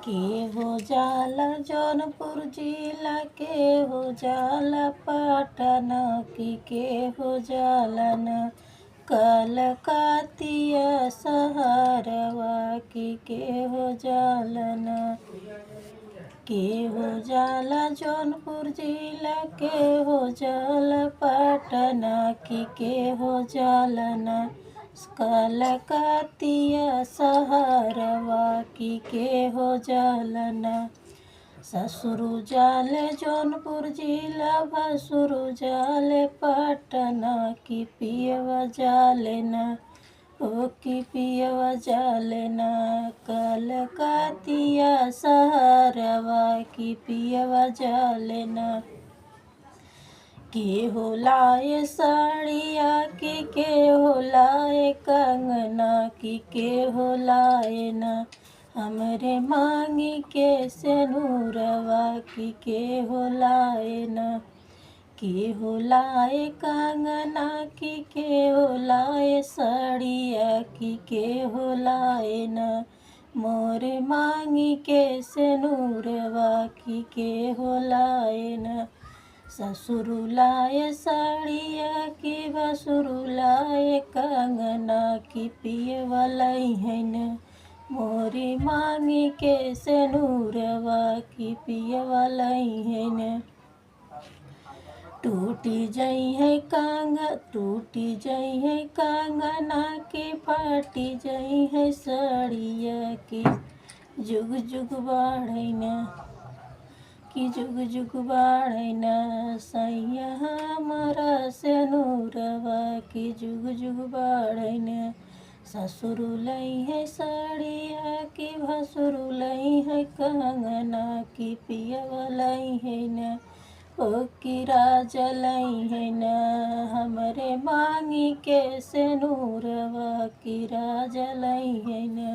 के हो जाला जौनपुर जिला के हो जाला पटना की के हो जाला न कलकतिया सहरवा की के हो जाला न के हो जाला जौनपुर जिला के हो जाला पटना की के हो जाला न कलकतिया सहरवा की के हो जाला न ससुरु जाले जौनपुर जिला भसुरु जाले पटना की पियवा जाले न ओ की पियवा जाले न कलकतिया सहरवा की पियवा जाले न के हो लाए साड़िया के हो लाए कंगना की के हो लाए न हमरे मांगी के सेनुरवा की के हो लाए न के हो लाए कंगना की के हो लाए साड़िया की के हो लाए न मोरे मांगी के सेनुरवा की के हो लाए न ससुरु लाए साड़िया की भसुरु लाए कंगना की पियवा लाई है न मोरी मांगी के सेनुरवा की पियवा लाई है न टूटी जई है कंगना की फाटी जई है साड़िया की जुग जुग बाढ़ै न कि जुग जुग बाढ़ै न सैया हमारा सेनुरवा की जुग जुग बाढ़ै न ससुरु लई है साड़िया की भसुरु लई है कंगना की पियवा लई है न ओ की राजा लई है न हमरे मांगी के सेनुरवा की राजा लई है न।